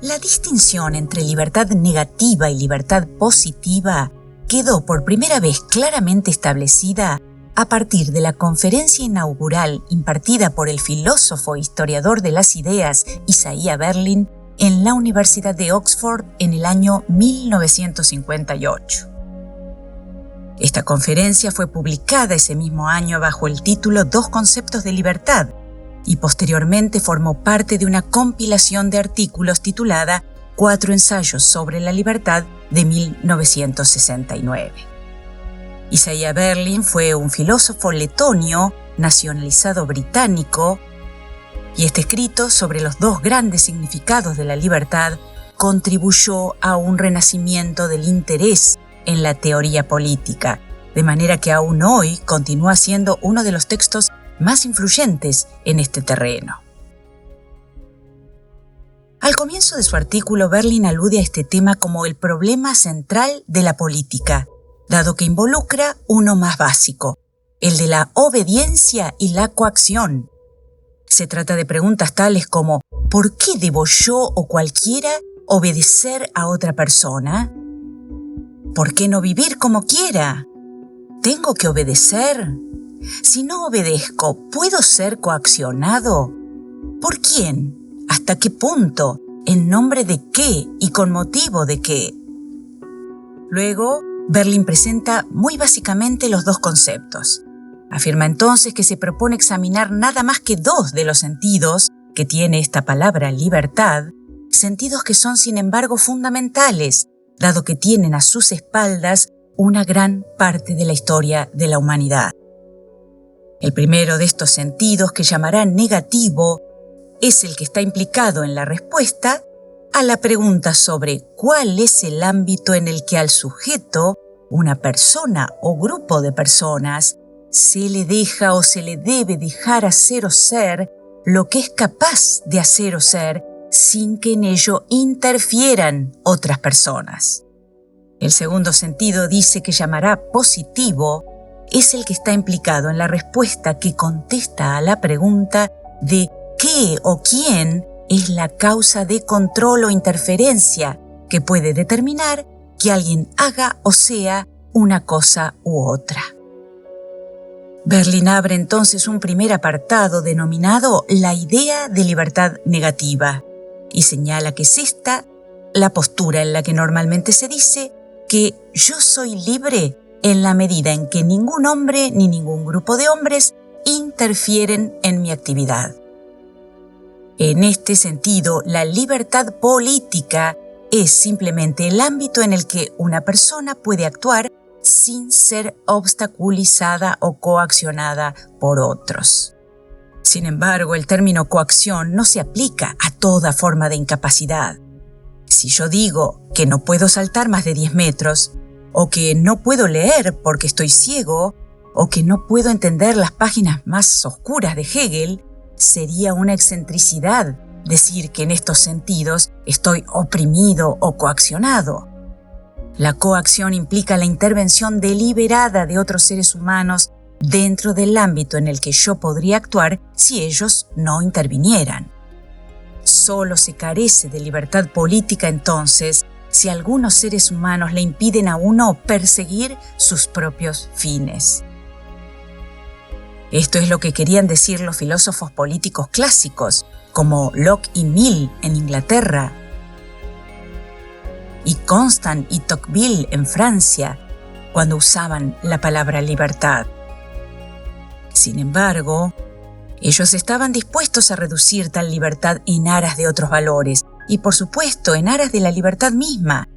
La distinción entre libertad negativa y libertad positiva quedó por primera vez claramente establecida a partir de la conferencia inaugural impartida por el filósofo e historiador de las ideas Isaiah Berlin en la Universidad de Oxford en el año 1958. Esta conferencia fue publicada ese mismo año bajo el título Dos conceptos de libertad y posteriormente formó parte de una compilación de artículos titulada Cuatro ensayos sobre la libertad de 1969. Isaiah Berlin fue un filósofo letonio nacionalizado británico y este escrito sobre los dos grandes significados de la libertad contribuyó a un renacimiento del interés en la teoría política, de manera que aún hoy continúa siendo uno de los textos más influyentes en este terreno. Al comienzo de su artículo, Berlin alude a este tema como el problema central de la política, dado que involucra uno más básico, el de la obediencia y la coacción. Se trata de preguntas tales como ¿por qué debo yo o cualquiera obedecer a otra persona? ¿Por qué no vivir como quiera? ¿Tengo que obedecer? Si no obedezco, ¿puedo ser coaccionado? ¿Por quién? ¿Hasta qué punto? ¿En nombre de qué? ¿Y con motivo de qué? Luego, Berlin presenta muy básicamente los dos conceptos. Afirma entonces que se propone examinar nada más que dos de los sentidos que tiene esta palabra libertad, sentidos que son sin embargo fundamentales, dado que tienen a sus espaldas una gran parte de la historia de la humanidad. El primero de estos sentidos, que llamará negativo, es el que está implicado en la respuesta a la pregunta sobre cuál es el ámbito en el que al sujeto, una persona o grupo de personas, se le deja o se le debe dejar hacer o ser lo que es capaz de hacer o ser sin que en ello interfieran otras personas. El segundo sentido, dice que llamará positivo, es el que está implicado en la respuesta que contesta a la pregunta de qué o quién es la causa de control o interferencia que puede determinar que alguien haga o sea una cosa u otra. Berlin abre entonces un primer apartado denominado la idea de libertad negativa y señala que es esta la postura en la que normalmente se dice que yo soy libre en la medida en que ningún hombre ni ningún grupo de hombres interfieren en mi actividad. En este sentido, la libertad política es simplemente el ámbito en el que una persona puede actuar sin ser obstaculizada o coaccionada por otros. Sin embargo, el término coacción no se aplica a toda forma de incapacidad. Si yo digo que no puedo saltar más de 10 metros, o que no puedo leer porque estoy ciego, o que no puedo entender las páginas más oscuras de Hegel, sería una excentricidad decir que en estos sentidos estoy oprimido o coaccionado. La coacción implica la intervención deliberada de otros seres humanos dentro del ámbito en el que yo podría actuar si ellos no intervinieran. Solo se carece de libertad política entonces si algunos seres humanos le impiden a uno perseguir sus propios fines. Esto es lo que querían decir los filósofos políticos clásicos, como Locke y Mill en Inglaterra, y Constant y Tocqueville en Francia, cuando usaban la palabra libertad. Sin embargo, ellos estaban dispuestos a reducir tal libertad en aras de otros valores, y por supuesto en aras de la libertad misma,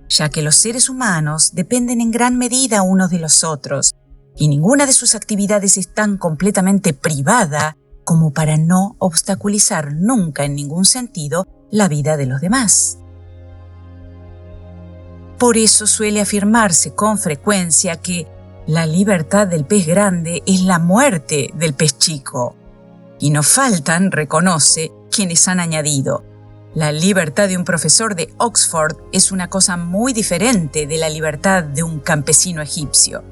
ya que los seres humanos dependen en gran medida unos de los otros, y ninguna de sus actividades es tan completamente privada como para no obstaculizar nunca en ningún sentido la vida de los demás. Por eso suele afirmarse con frecuencia que la libertad del pez grande es la muerte del pez chico. Y no faltan, reconoce, quienes han añadido: la libertad de un profesor de Oxford es una cosa muy diferente de la libertad de un campesino egipcio.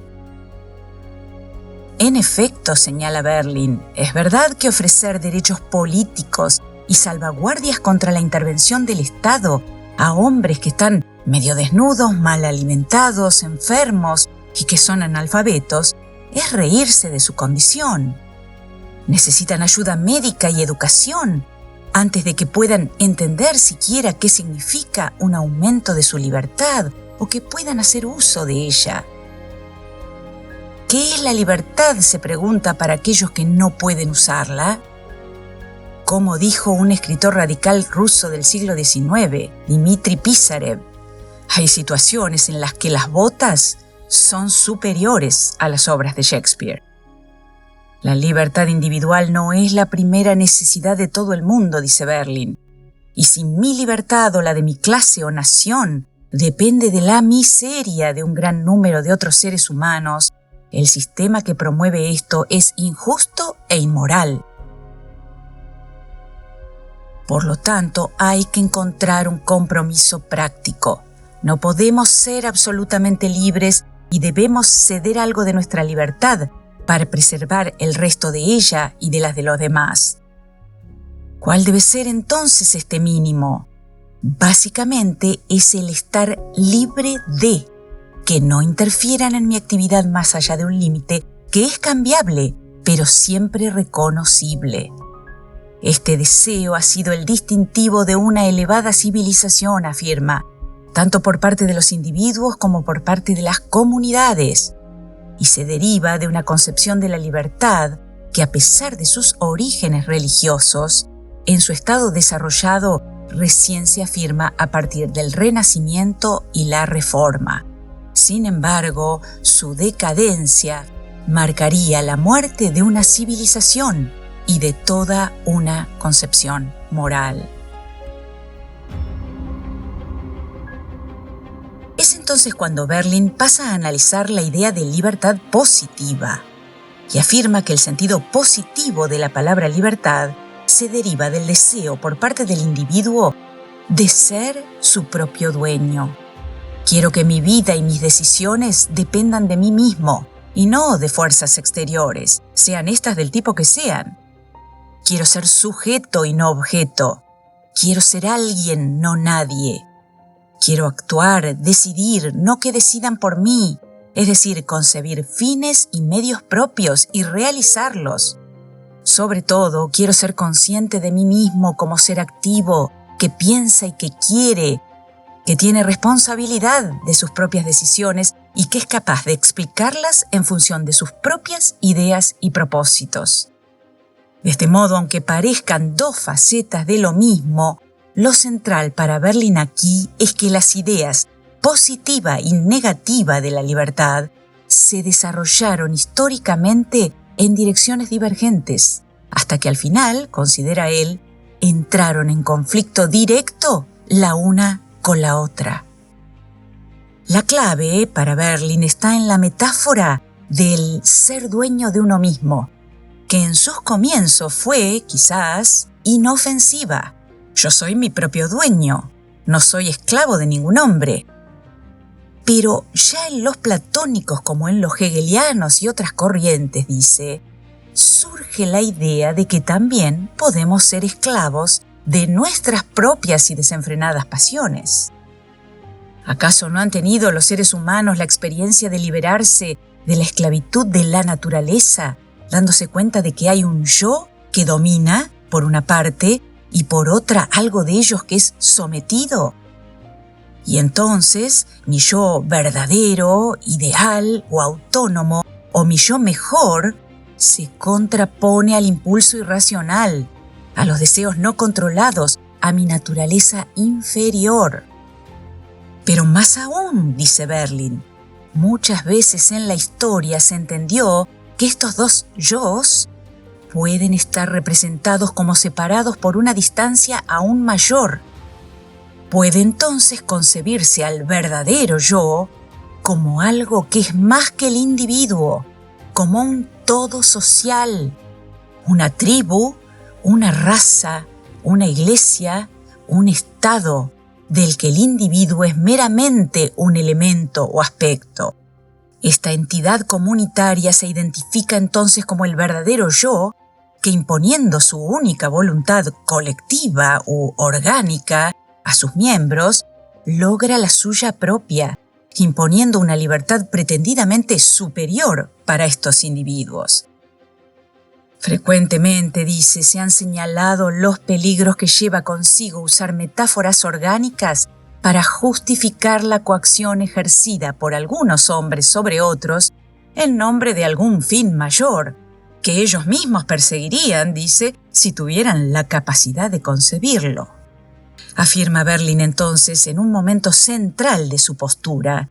En efecto, señala Berlin, es verdad que ofrecer derechos políticos y salvaguardias contra la intervención del Estado a hombres que están medio desnudos, mal alimentados, enfermos y que son analfabetos, es reírse de su condición. Necesitan ayuda médica y educación antes de que puedan entender siquiera qué significa un aumento de su libertad o que puedan hacer uso de ella. ¿Qué es la libertad?, se pregunta, para aquellos que no pueden usarla. Como dijo un escritor radical ruso del siglo XIX, Dmitri Pisarev, hay situaciones en las que las botas son superiores a las obras de Shakespeare. La libertad individual no es la primera necesidad de todo el mundo, dice Berlin, y si mi libertad o la de mi clase o nación depende de la miseria de un gran número de otros seres humanos, el sistema que promueve esto es injusto e inmoral. Por lo tanto, hay que encontrar un compromiso práctico. No podemos ser absolutamente libres y debemos ceder algo de nuestra libertad para preservar el resto de ella y de las de los demás. ¿Cuál debe ser entonces este mínimo? Básicamente es el estar libre de que no interfieran en mi actividad más allá de un límite que es cambiable, pero siempre reconocible. Este deseo ha sido el distintivo de una elevada civilización, afirma, tanto por parte de los individuos como por parte de las comunidades, y se deriva de una concepción de la libertad que, a pesar de sus orígenes religiosos, en su estado desarrollado recién se afirma a partir del Renacimiento y la Reforma. Sin embargo, su decadencia marcaría la muerte de una civilización y de toda una concepción moral. Es entonces cuando Berlin pasa a analizar la idea de libertad positiva y afirma que el sentido positivo de la palabra libertad se deriva del deseo por parte del individuo de ser su propio dueño. Quiero que mi vida y mis decisiones dependan de mí mismo y no de fuerzas exteriores, sean estas del tipo que sean. Quiero ser sujeto y no objeto. Quiero ser alguien, no nadie. Quiero actuar, decidir, no que decidan por mí, es decir, concebir fines y medios propios y realizarlos. Sobre todo, quiero ser consciente de mí mismo como ser activo, que piensa y que quiere, que tiene responsabilidad de sus propias decisiones y que es capaz de explicarlas en función de sus propias ideas y propósitos. De este modo, aunque parezcan dos facetas de lo mismo, lo central para Berlin aquí es que las ideas positiva y negativa de la libertad se desarrollaron históricamente en direcciones divergentes, hasta que al final, considera él, entraron en conflicto directo la una con la otra. La clave para Berlin está en la metáfora del ser dueño de uno mismo, que en sus comienzos fue, quizás, inofensiva. Yo soy mi propio dueño, no soy esclavo de ningún hombre. Pero ya en los platónicos como en los hegelianos y otras corrientes, dice, surge la idea de que también podemos ser esclavos de nuestras propias y desenfrenadas pasiones. ¿Acaso no han tenido los seres humanos la experiencia de liberarse de la esclavitud de la naturaleza, dándose cuenta de que hay un yo que domina, por una parte, y por otra algo de ellos que es sometido? Y entonces, mi yo verdadero, ideal o autónomo, o mi yo mejor, se contrapone al impulso irracional, a los deseos no controlados, a mi naturaleza inferior. Pero más aún, dice Berlin, muchas veces en la historia se entendió que estos dos yos pueden estar representados como separados por una distancia aún mayor. Puede entonces concebirse al verdadero yo como algo que es más que el individuo, como un todo social, una tribu, una raza, una iglesia, un estado, del que el individuo es meramente un elemento o aspecto. Esta entidad comunitaria se identifica entonces como el verdadero yo que imponiendo su única voluntad colectiva u orgánica a sus miembros, logra la suya propia, imponiendo una libertad pretendidamente superior para estos individuos. Frecuentemente, dice, se han señalado los peligros que lleva consigo usar metáforas orgánicas para justificar la coacción ejercida por algunos hombres sobre otros en nombre de algún fin mayor, que ellos mismos perseguirían, dice, si tuvieran la capacidad de concebirlo. Afirma Berlin entonces en un momento central de su postura,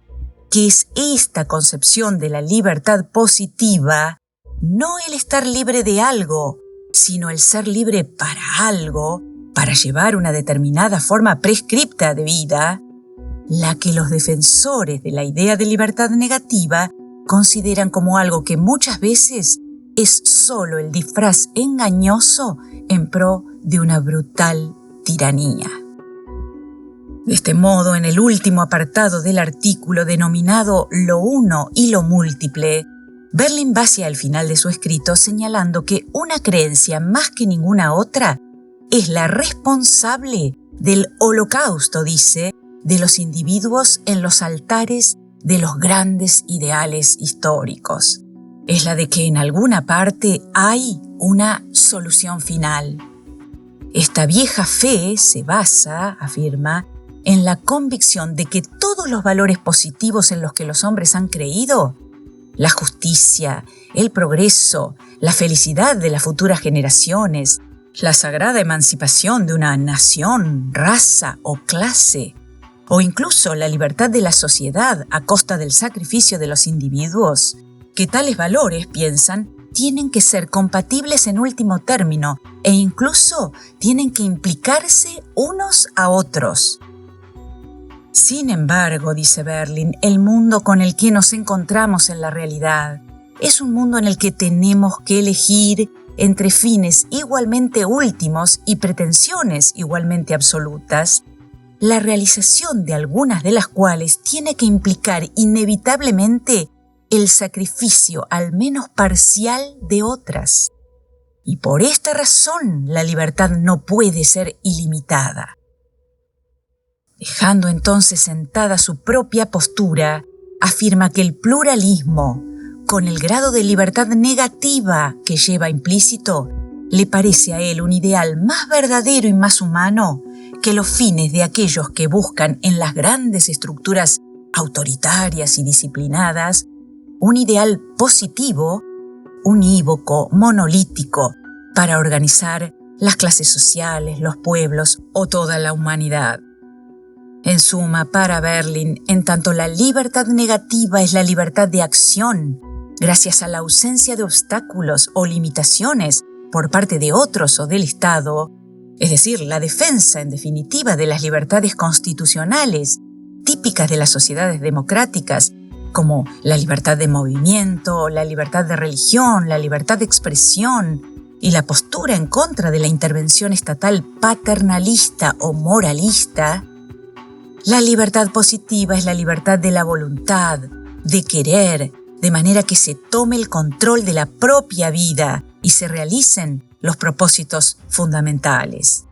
que es esta concepción de la libertad positiva, no el estar libre de algo, sino el ser libre para algo, para llevar una determinada forma prescripta de vida, la que los defensores de la idea de libertad negativa consideran como algo que muchas veces es solo el disfraz engañoso en pro de una brutal tiranía. De este modo, en el último apartado del artículo denominado Lo uno y lo múltiple, Berlin va hacia el final de su escrito señalando que una creencia más que ninguna otra es la responsable del holocausto, dice, de los individuos en los altares de los grandes ideales históricos. Es la de que en alguna parte hay una solución final. Esta vieja fe se basa, afirma, en la convicción de que todos los valores positivos en los que los hombres han creído, la justicia, el progreso, la felicidad de las futuras generaciones, la sagrada emancipación de una nación, raza o clase, o incluso la libertad de la sociedad a costa del sacrificio de los individuos, que tales valores, piensan, tienen que ser compatibles en último término e incluso tienen que implicarse unos a otros. Sin embargo, dice Berlin, el mundo con el que nos encontramos en la realidad es un mundo en el que tenemos que elegir entre fines igualmente últimos y pretensiones igualmente absolutas, la realización de algunas de las cuales tiene que implicar inevitablemente el sacrificio al menos parcial de otras. Y por esta razón la libertad no puede ser ilimitada. Dejando entonces sentada su propia postura, afirma que el pluralismo, con el grado de libertad negativa que lleva implícito, le parece a él un ideal más verdadero y más humano que los fines de aquellos que buscan en las grandes estructuras autoritarias y disciplinadas un ideal positivo, unívoco, monolítico, para organizar las clases sociales, los pueblos o toda la humanidad. En suma, para Berlin, en tanto la libertad negativa es la libertad de acción, gracias a la ausencia de obstáculos o limitaciones por parte de otros o del Estado, es decir, la defensa, en definitiva, de las libertades constitucionales típicas de las sociedades democráticas, como la libertad de movimiento, la libertad de religión, la libertad de expresión y la postura en contra de la intervención estatal paternalista o moralista, la libertad positiva es la libertad de la voluntad, de querer, de manera que se tome el control de la propia vida y se realicen los propósitos fundamentales.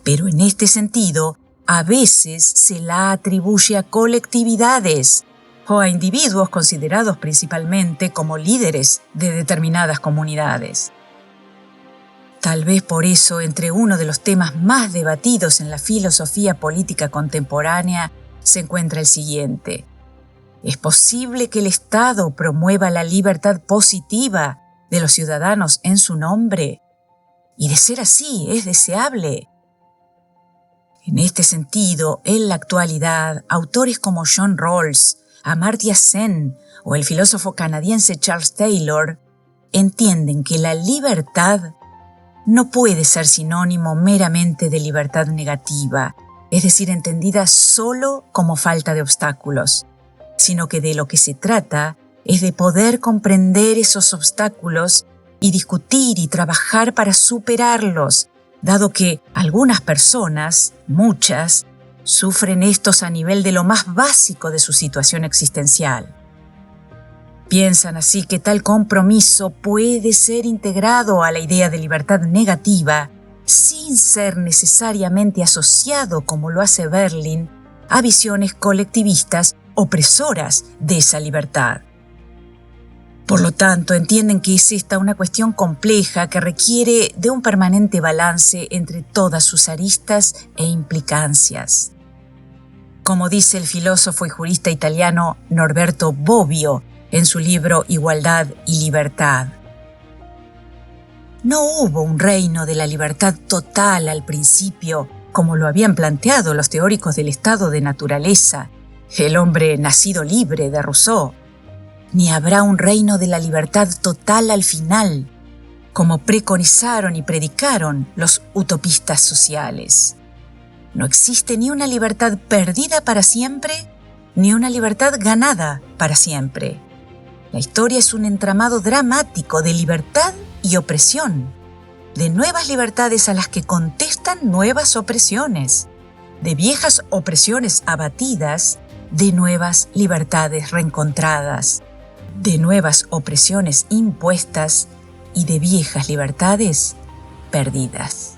Pero en este sentido, a veces se la atribuye a colectividades o a individuos considerados principalmente como líderes de determinadas comunidades. Tal vez por eso, entre uno de los temas más debatidos en la filosofía política contemporánea se encuentra el siguiente: ¿es posible que el Estado promueva la libertad positiva de los ciudadanos en su nombre? Y de ser así, ¿es deseable? En este sentido, en la actualidad, autores como John Rawls, Amartya Sen o el filósofo canadiense Charles Taylor entienden que la libertad no puede ser sinónimo meramente de libertad negativa, es decir, entendida solo como falta de obstáculos, sino que de lo que se trata es de poder comprender esos obstáculos y discutir y trabajar para superarlos, dado que algunas personas, muchas, sufren estos a nivel de lo más básico de su situación existencial. Piensan así que tal compromiso puede ser integrado a la idea de libertad negativa sin ser necesariamente asociado, como lo hace Berlin, a visiones colectivistas opresoras de esa libertad. Por lo tanto, entienden que es esta una cuestión compleja que requiere de un permanente balance entre todas sus aristas e implicancias. Como dice el filósofo y jurista italiano Norberto Bobbio en su libro Igualdad y Libertad, no hubo un reino de la libertad total al principio, como lo habían planteado los teóricos del estado de naturaleza, el hombre nacido libre de Rousseau, ni habrá un reino de la libertad total al final, como preconizaron y predicaron los utopistas sociales. No existe ni una libertad perdida para siempre, ni una libertad ganada para siempre. La historia es un entramado dramático de libertad y opresión, de nuevas libertades a las que contestan nuevas opresiones, de viejas opresiones abatidas, de nuevas libertades reencontradas, de nuevas opresiones impuestas y de viejas libertades perdidas.